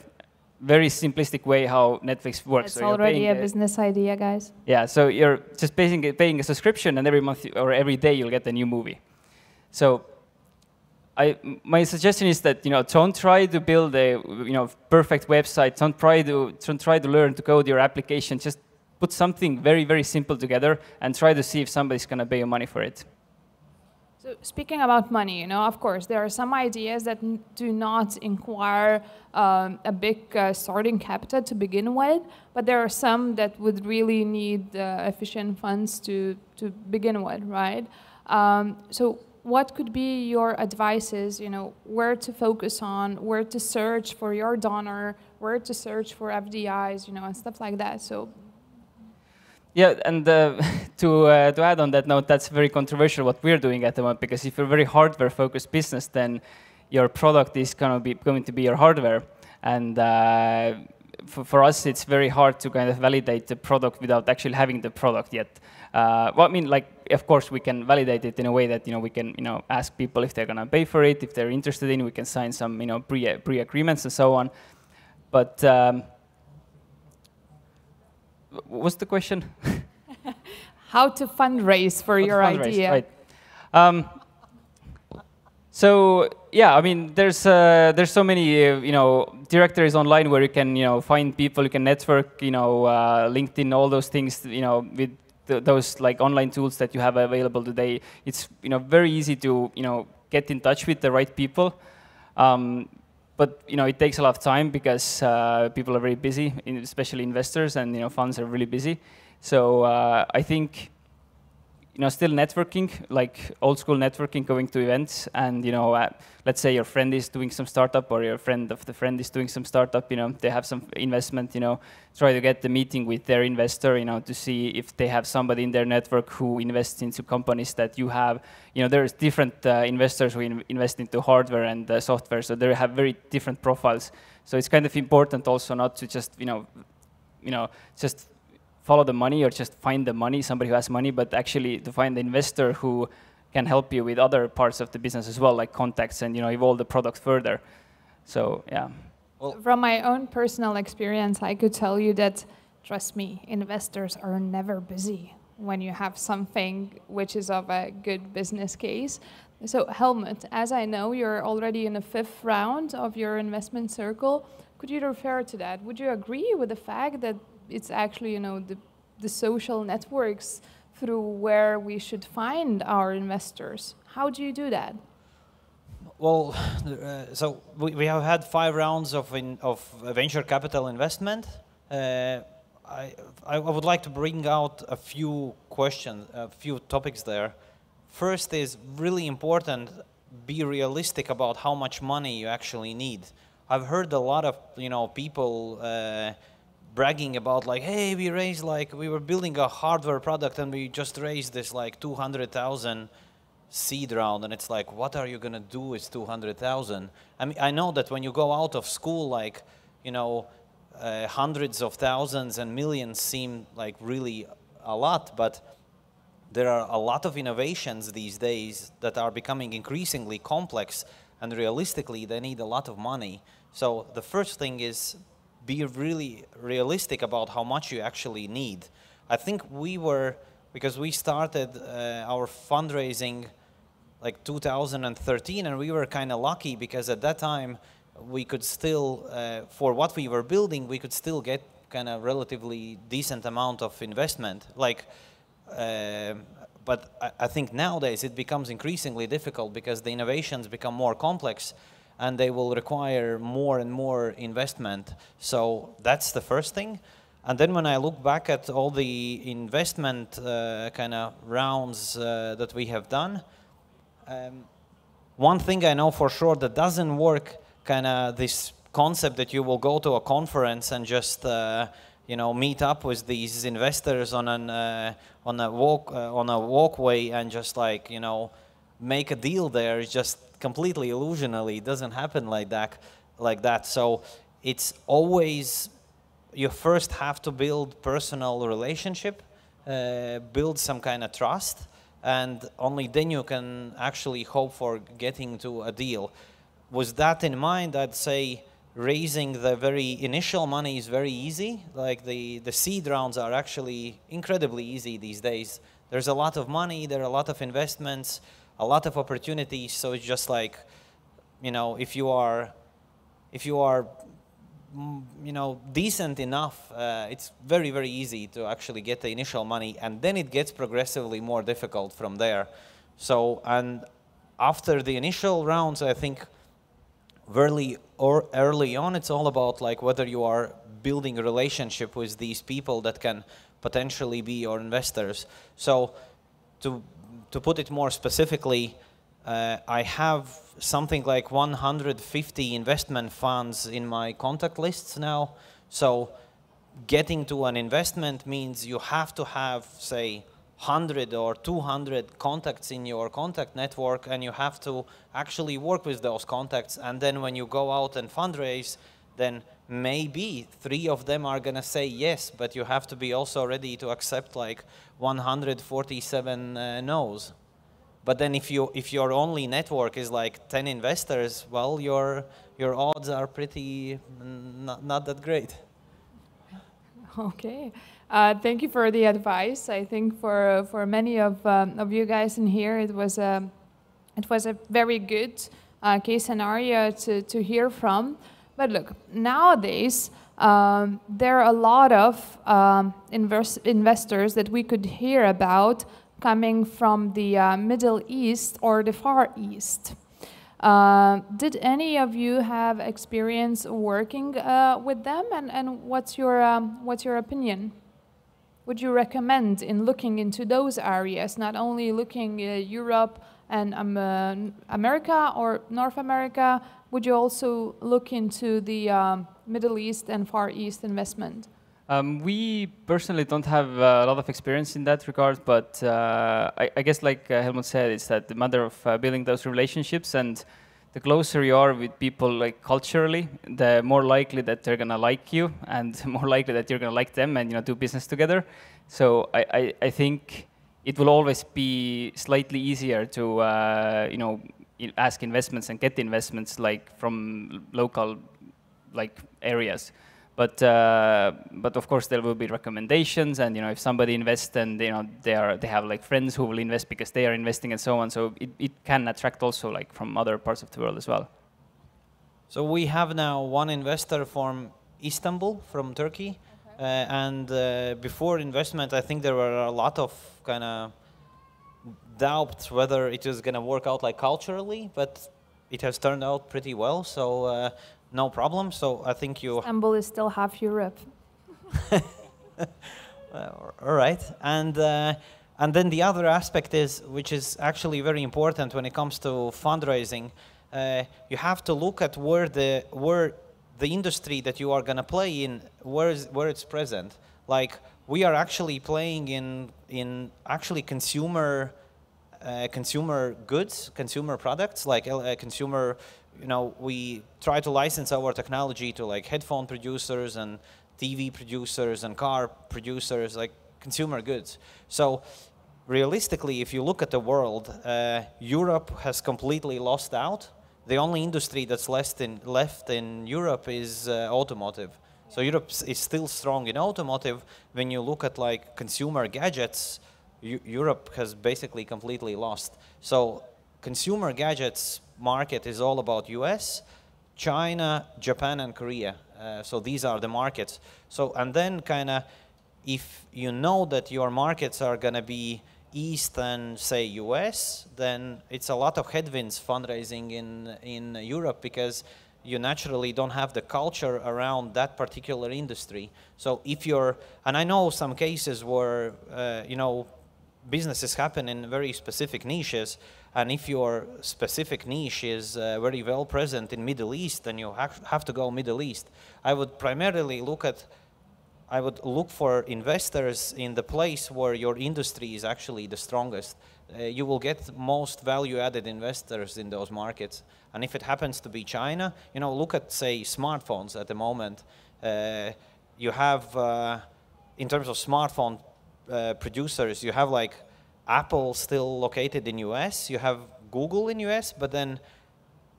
very simplistic way how Netflix works. It's already a business idea, guys. Yeah, so you're just paying a subscription, and every month or every day you'll get a new movie. So my suggestion is that, you know, don't try to build a, you know, perfect website. Don't try to learn to code your application. Just put something very, very simple together and try to see if somebody's going to pay you money for it. So speaking about money, you know, of course, there are some ideas that do not inquire a big starting capital to begin with, but there are some that would really need efficient funds to begin with, right? So what could be your advices, you know, where to focus on, where to search for your donor, where to search for FDIs, you know, and stuff like that. So. Yeah, and to add on that note, that's very controversial what we're doing at the moment, because if you're a very hardware-focused business, then your product is going to be your hardware. And for us, it's very hard to kind of validate the product without actually having the product yet. Well, I mean, like, of course, we can validate it in a way that, you know, we can, you know, ask people if they're going to pay for it, if they're interested in, we can sign some, you know, pre-agreements and so on. But what's the question? How to fundraise for your idea. Right. So yeah, I mean, there's so many you know, directories online where you can, you know, find people, you can network, you know, LinkedIn, all those things, you know, with those like online tools that you have available today. It's, you know, very easy to, you know, get in touch with the right people. But, you know, it takes a lot of time because people are very busy, especially investors, and, you know, funds are really busy. So I think, you know, still networking, like old school networking, going to events, and, you know, let's say your friend is doing some startup, or your friend of the friend is doing some startup, you know, they have some investment, you know, try to get the meeting with their investor, you know, to see if they have somebody in their network who invests into companies that you have. You know, there's different investors who invest into hardware and software, so they have very different profiles. So it's kind of important also not to just, you know, just follow the money or just find the money, somebody who has money, but actually to find the investor who can help you with other parts of the business as well, like contacts and evolve the product further. So yeah. Well, from my own personal experience, I could tell you that, trust me, investors are never busy when you have something which is of a good business case. So Helmut, as I know, you're already in the 5th round of your investment circle. Could you refer to that? Would you agree with the fact that it's actually, the social networks through where we should find our investors? How do you do that? Well, so we have had 5 rounds of venture capital investment. I would like to bring out a few questions, a few topics there. First is really important, be realistic about how much money you actually need. I've heard a lot of people bragging about like, hey, we raised we were building a hardware product and we just raised this 200,000 seed round, and it's like, what are you gonna do with 200,000? I mean, I know that when you go out of school, hundreds of thousands and millions seem like really a lot, but there are a lot of innovations these days that are becoming increasingly complex, and realistically they need a lot of money. So the first thing is be really realistic about how much you actually need. I think because we started our fundraising 2013, and we were kind of lucky because at that time we could still, for what we were building, we could still get kind of relatively decent amount of investment. But I think nowadays it becomes increasingly difficult because the innovations become more complex and they will require more and more investment. So that's the first thing. And then when I look back at all the investment kind of rounds that we have done, one thing I know for sure that doesn't work, kind of this concept that you will go to a conference and just meet up with these investors on a walkway and just make a deal there, is just completely illusionally. It doesn't happen like that. So it's always, you first have to build personal relationship, build some kind of trust, and only then you can actually hope for getting to a deal. With that in mind, I'd say raising the very initial money is very easy. The seed rounds are actually incredibly easy these days. There's a lot of money, there are a lot of investments, a lot of opportunities. So it's just if you are decent enough, it's very, very easy to actually get the initial money, and then it gets progressively more difficult from there. So, and after the initial rounds, I think early on, it's all about whether you are building a relationship with these people that can potentially be your investors. So to put it more specifically, I have something like 150 investment funds in my contact lists now. So getting to an investment means you have to have, say, 100 or 200 contacts in your contact network, and you have to actually work with those contacts. And then when you go out and fundraise, then maybe 3 of them are gonna say yes, but you have to be also ready to accept 147 no's. But then if your only network is 10 investors, well, your odds are pretty not that great. Okay. Thank you for the advice. I think for many of you guys in here, it was a very good case scenario to hear from. But look, nowadays there are a lot of investors that we could hear about coming from the Middle East or the Far East. Did any of you have experience working with them, and what's your opinion? Would you recommend in looking into those areas, not only looking Europe and America or North America, would you also look into the Middle East and Far East investment? We personally don't have a lot of experience in that regard, but I guess like Helmut said, it's that the matter of building those relationships, and the closer you are with people culturally, the more likely that they're gonna like you, and more likely that you're gonna like them, and do business together. So I think it will always be slightly easier to ask investments and get investments like from local areas. But of course there will be recommendations, and if somebody invests, then they have like friends who will invest because they are investing and so on. So it can attract also like from other parts of the world as well. So we have now one investor from Istanbul, from Turkey, and before investment, I think there were a lot of kind of doubts whether it is going to work out like culturally, but it has turned out pretty well. So. No problem. So I think you. Istanbul is still half Europe. All right, and then the other aspect is, which is actually very important when it comes to fundraising, you have to look at where the industry that you are going to play in, where it's present. Like we are actually playing in actually consumer goods, consumer products, like consumer. We try to license our technology to like headphone producers and TV producers and car producers, like consumer goods. So realistically, if you look at the world, Europe has completely lost out. The only industry that's left in Europe is automotive. So Europe is still strong in automotive. When you look at like consumer gadgets, Europe has basically completely lost. So consumer gadgets market is all about US, China, Japan, and Korea. So these are the markets. So, and then kind of, if you know that your markets are going to be East and say US, then it's a lot of headwinds fundraising in Europe because you naturally don't have the culture around that particular industry. So if you're, and I know some cases where, businesses happen in very specific niches, and if your specific niche is very well present in Middle East, then you have to go Middle East. I would primarily look for investors in the place where your industry is actually the strongest. You will get most value-added investors in those markets. And if it happens to be China, look at, say, smartphones at the moment. You have, in terms of smartphone producers, you have like Apple still located in US, you have Google in US, but then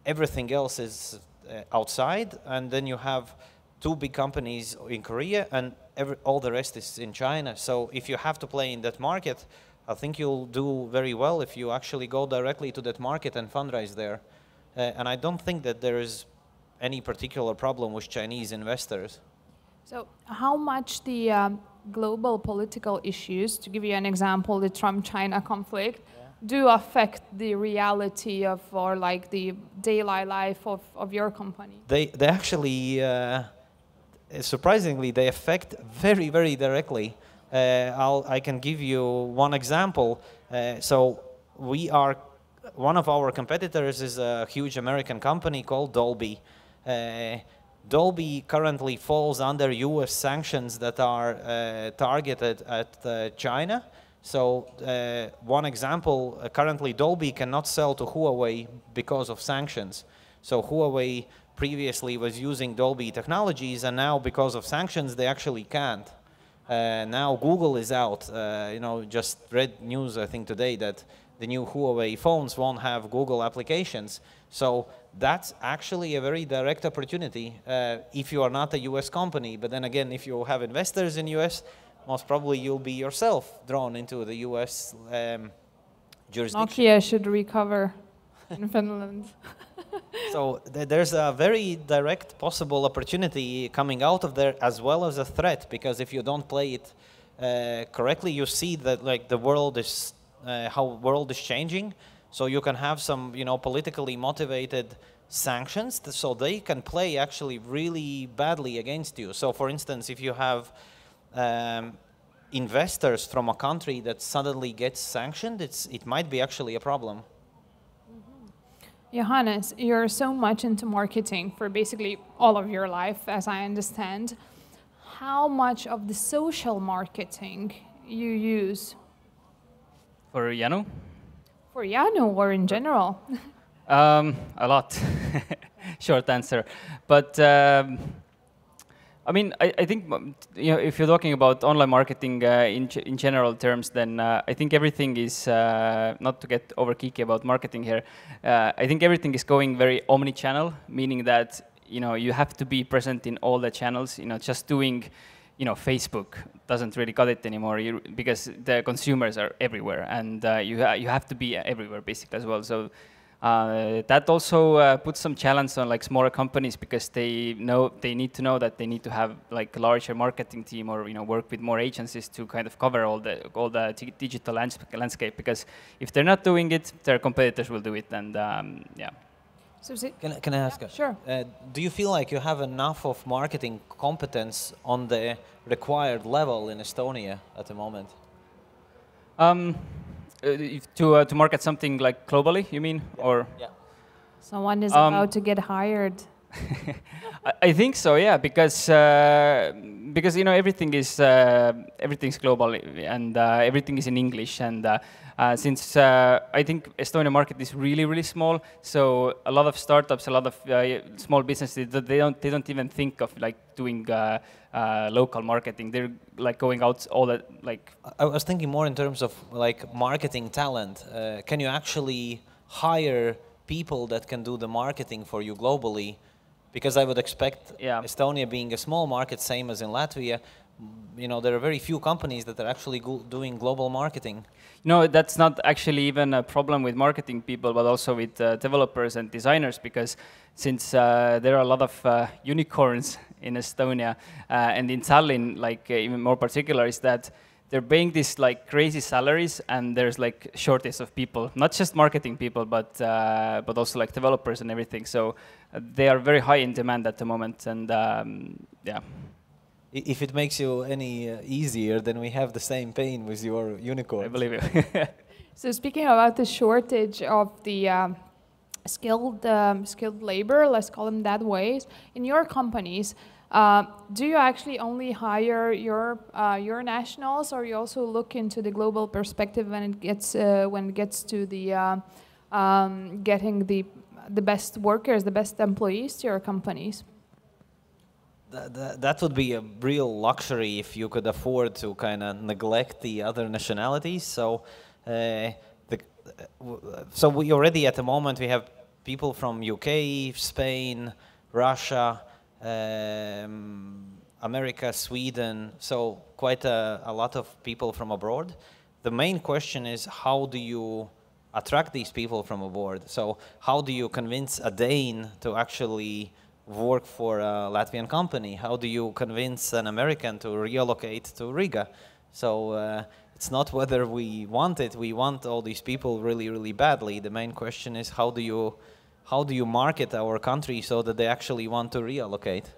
everything else is outside, and then you have 2 big companies in Korea, and all the rest is in China. So if you have to play in that market, I think you'll do very well if you actually go directly to that market and fundraise there. And I don't think that there is any particular problem with Chinese investors. So how much the global political issues, to give you an example, the Trump-China conflict, do affect the reality of, or like the daily life of your company? They actually, surprisingly, they affect very, very directly. I can give you one example. So one of our competitors is a huge American company called Dolby. Dolby currently falls under US sanctions that are targeted at China. So one example, currently Dolby cannot sell to Huawei because of sanctions. So Huawei previously was using Dolby technologies, and now because of sanctions they actually can't. Now Google is out. Just read news I think today that the new Huawei phones won't have Google applications. So that's actually a very direct opportunity if you are not a US company. But then again, if you have investors in US, most probably you'll be yourself drawn into the US jurisdiction. Nokia should recover in Finland. So there's a very direct possible opportunity coming out of there, as well as a threat, because if you don't play it correctly, you see that like the world is how world is changing. So you can have some politically motivated sanctions, so they can play actually really badly against you. So for instance, if you have investors from a country that suddenly gets sanctioned, it might be actually a problem. Johannes, you're so much into marketing for basically all of your life, as I understand. How much of the social marketing you use? For Yanu? For Yanu, or in general? A lot. Short answer. But I mean, I think if you're talking about online marketing in general terms, then I think everything is, not to get over geeky about marketing here, I think everything is going very omni-channel, meaning that you have to be present in all the channels. Just doing Facebook doesn't really cut it anymore because the consumers are everywhere, and you have to be everywhere basically as well. So that also puts some challenge on like smaller companies, because they need to know that they need to have like a larger marketing team, or work with more agencies to kind of cover all the digital landscape. Because if they're not doing it, their competitors will do it, and yeah. So can I ask? Yeah, sure. Do you feel like you have enough of marketing competence on the required level in Estonia at the moment? To market something like globally, you mean? Yeah. Or yeah. Someone is about to get hired. I think so, yeah, because everything's global, and everything is in English, and since I think Estonian market is really, really small, so a lot of startups, a lot of small businesses, they don't even think of like doing local marketing. They're like going out all that like. I was thinking more in terms of like marketing talent. Can you actually hire people that can do the marketing for you globally? Because I would expect Estonia being a small market, same as in Latvia, there are very few companies that are actually doing global marketing. No, that's not actually even a problem with marketing people, but also with developers and designers, because since there are a lot of unicorns in Estonia, and in Tallinn, like even more particular, is that they're paying these like crazy salaries, and there's like shortage of people, not just marketing people, but also like developers and everything. So they are very high in demand at the moment, and yeah. If it makes you any easier, then we have the same pain with your unicorns. I believe you. So speaking about the shortage of the skilled labor, let's call them that way, in your companies, do you actually only hire your nationals, or you also look into the global perspective when it gets to the getting the best workers, the best employees to your companies? That would be a real luxury if you could afford to kind of neglect the other nationalities. So, so we already at the moment we have people from UK, Spain, Russia, America, Sweden. So quite a lot of people from abroad. The main question is, how do you attract these people from abroad? So how do you convince a Dane to actually work for a Latvian company? How do you convince an American to relocate to Riga? So it's not whether we want it. We want all these people really, really badly. The main question is, how do you market our country so that they actually want to relocate?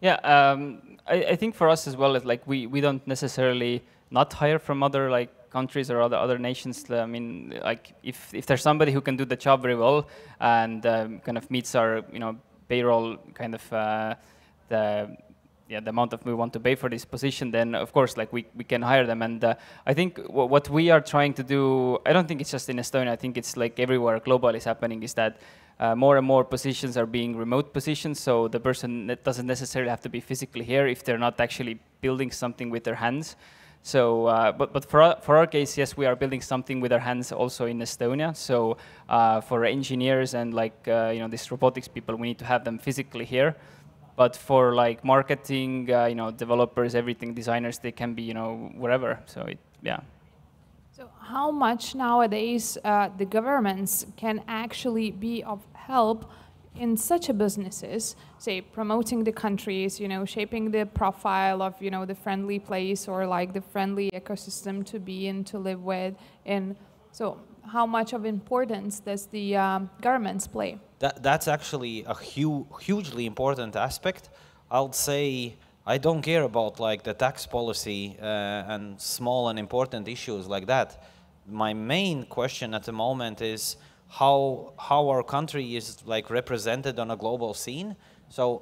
Yeah, I think for us as well, it's like we don't necessarily not hire from other like countries or other nations. I mean, like if there's somebody who can do the job very well and kind of meets our payroll kind of the amount of we want to pay for this position, then of course like we can hire them. And I think what we are trying to do, I don't think it's just in Estonia, I think it's like everywhere globally is happening, is that more and more positions are being remote positions, so the person doesn't necessarily have to be physically here if they're not actually building something with their hands. So, but for our case, yes, we are building something with our hands also in Estonia. So for engineers and like these robotics people, we need to have them physically here. But for like marketing, developers, everything, designers, they can be wherever. So yeah. So how much nowadays the governments can actually be of help in such a businesses, say promoting the countries, shaping the profile of, the friendly place or like the friendly ecosystem to be in, to live with. And so how much of importance does the governments play? That's actually a hugely important aspect. I'll say I don't care about like the tax policy and small and important issues like that. My main question at the moment is how our country is like represented on a global scene. So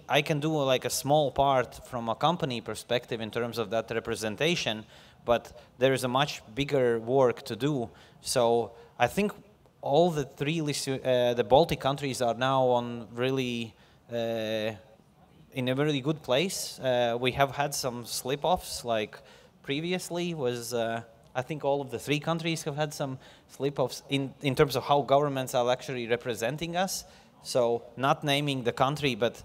I can do like a small part from a company perspective in terms of that representation, but there is a much bigger work to do. So I think all the the Baltic countries are now on really in a really good place. We have had some slip-offs, like previously was, I think all of the 3 countries have had some slip-offs in terms of how governments are actually representing us. So not naming the country, but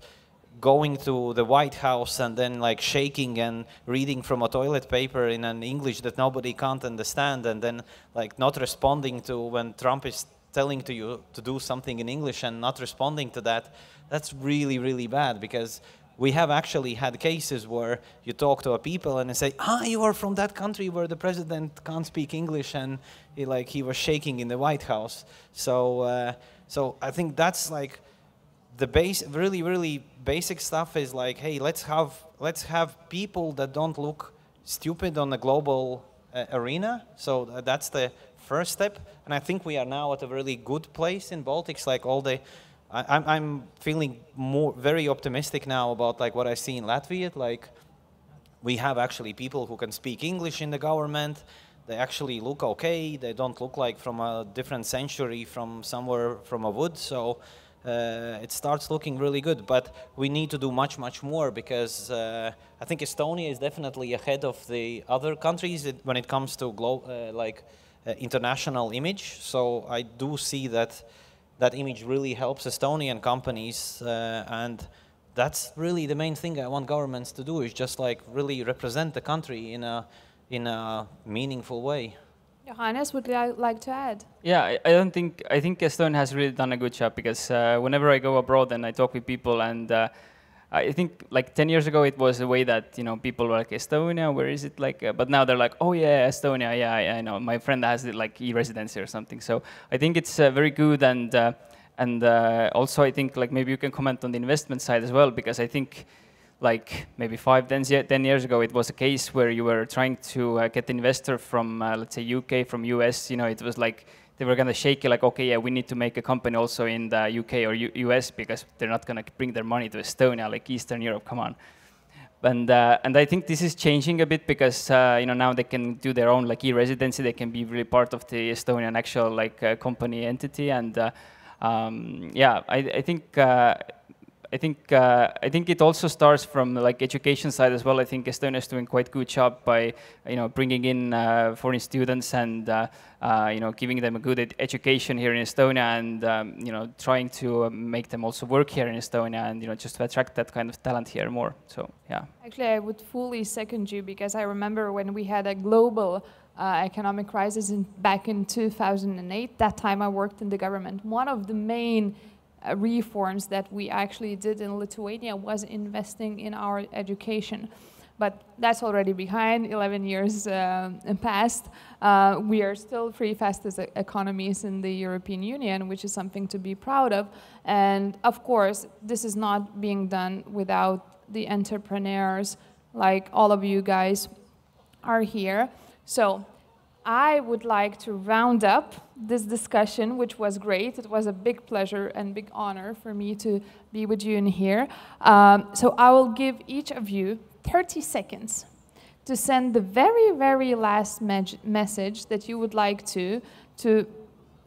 going to the White House and then like shaking and reading from a toilet paper in an English that nobody can't understand, and then like not responding to when Trump is telling to you to do something in English and not responding to that, that's really, really bad, because we have actually had cases where you talk to a people and they say, you are from that country where the president can't speak English, and he was shaking in the White House. So, so I think that's like the really, really basic stuff is like, hey, let's have people that don't look stupid on the global arena. So that's the first step, and I think we are now at a really good place in Baltics. Like I'm feeling very optimistic now about like what I see in Latvia. Like we have actually people who can speak English in the government. They actually look okay. They don't look like from a different century, from somewhere from a wood. So it starts looking really good. But we need to do much, much more, because I think Estonia is definitely ahead of the other countries when it comes to international image. So I do see that that image really helps Estonian companies, and that's really the main thing I want governments to do, is just like really represent the country in a meaningful way. Johannes, would you like to add? Yeah, I think Estonia has really done a good job, because whenever I go abroad and I talk with people, and I think like 10 years ago it was a way that, you know, people were like, Estonia, where is it? Like, but now they're like, oh yeah, Estonia, yeah, I know. My friend has it, like e-residency or something. So I think it's very good, and also I think like maybe you can comment on the investment side as well, because I think like maybe 10 years ago it was a case where you were trying to get an investor from let's say UK, from US. You know, it was like they were gonna shake you like, okay, yeah, we need to make a company also in the UK or US, because they're not gonna bring their money to Estonia, like Eastern Europe, come on. And I think this is changing a bit, because you know, now they can do their own like e-residency. They can be really part of the Estonian actual like company entity, and yeah, I think it also starts from like education side as well. I think Estonia is doing quite good job by, you know, bringing in foreign students and you know, giving them a good education here in Estonia, and you know, trying to make them also work here in Estonia, and you know, just to attract that kind of talent here more. So yeah. Actually, I would fully second you, because I remember when we had a global economic crisis back in 2008. That time I worked in the government. One of the main reforms that we actually did in Lithuania was investing in our education. But that's already behind, 11 years past. We are still three fastest economies in the European Union, which is something to be proud of. And of course, this is not being done without the entrepreneurs, like all of you guys are here. So I would like to round up this discussion, which was great. It was a big pleasure and big honor for me to be with you in here. So I will give each of you 30 seconds to send the very, very last message that you would like to,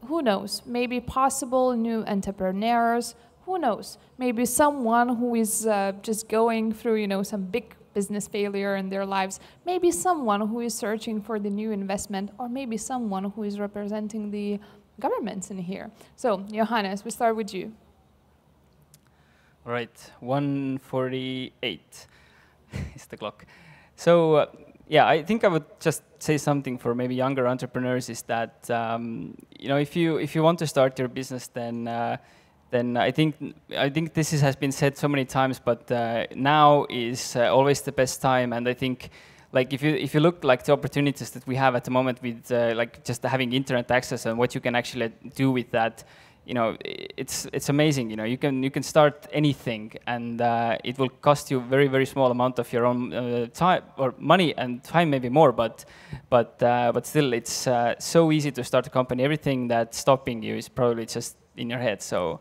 who knows, maybe possible new entrepreneurs, who knows, maybe someone who is just going through, you know, some big business failure in their lives, maybe someone who is searching for the new investment, or maybe someone who is representing the governments in here. So, Johannes, we start with you. All right, 1:48 is the clock. So, yeah, I think I would just say something for maybe younger entrepreneurs, is that, you know, if you want to start your business, then I think this has been said so many times, but now is always the best time. And I think, like, if you look like the opportunities that we have at the moment with like just having internet access and what you can actually do with that, you know, it's amazing. You know, you can start anything, and it will cost you very, very small amount of your own time or money, and time maybe more, but still, it's so easy to start a company. Everything that's stopping you is probably just in your head. So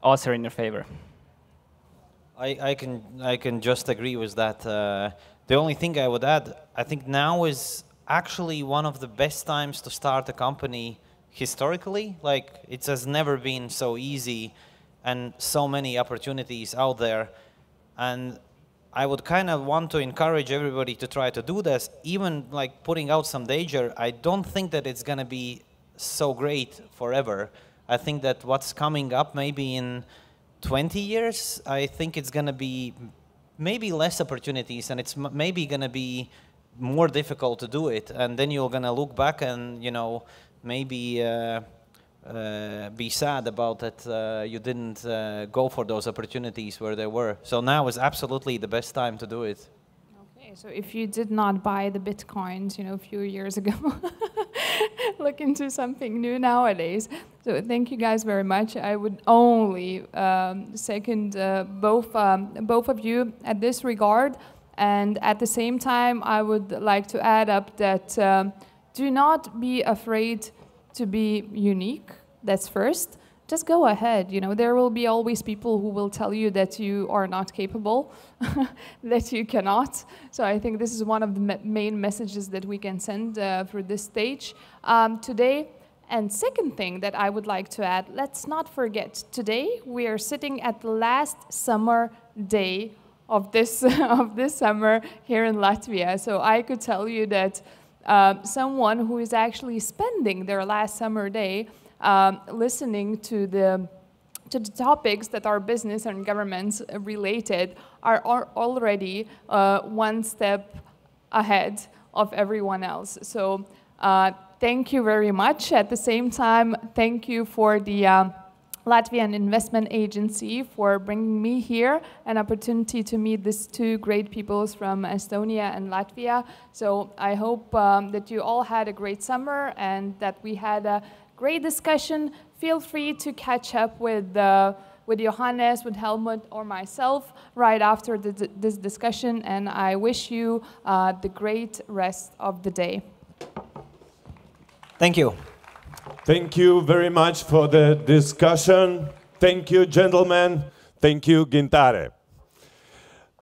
odds are in your favor. I can just agree with that. The only thing I would add, I think now is actually one of the best times to start a company historically. Like, it has never been so easy and so many opportunities out there. And I would kind of want to encourage everybody to try to do this, even like putting out some danger. I don't think that it's going to be so great forever. I think that what's coming up maybe in 20 years, I think it's going to be maybe less opportunities, and it's maybe going to be more difficult to do it. And then you're going to look back and, you know, maybe be sad about that you didn't go for those opportunities where they were. So now is absolutely the best time to do it. Okay, so if you did not buy the Bitcoins, you know, a few years ago, look into something new nowadays. So thank you guys very much. I would only second both of you at this regard. And at the same time, I would like to add up that do not be afraid to be unique. That's first. Just go ahead. You know, there will be always people who will tell you that you are not capable, that you cannot. So I think this is one of the main messages that we can send through this stage today. And second thing that I would like to add, let's not forget, today we are sitting at the last summer day of this summer here in Latvia. So I could tell you that someone who is actually spending their last summer day listening to the topics that are business and governments related are already one step ahead of everyone else. So thank you very much. At the same time, thank you for the Latvian Investment Agency for bringing me here, an opportunity to meet these two great peoples from Estonia and Latvia. So I hope that you all had a great summer and that we had a great discussion. Feel free to catch up with Johannes, with Helmut, or myself right after this discussion, and I wish you the great rest of the day. Thank you. Thank you very much for the discussion. Thank you, gentlemen. Thank you, Gintarė.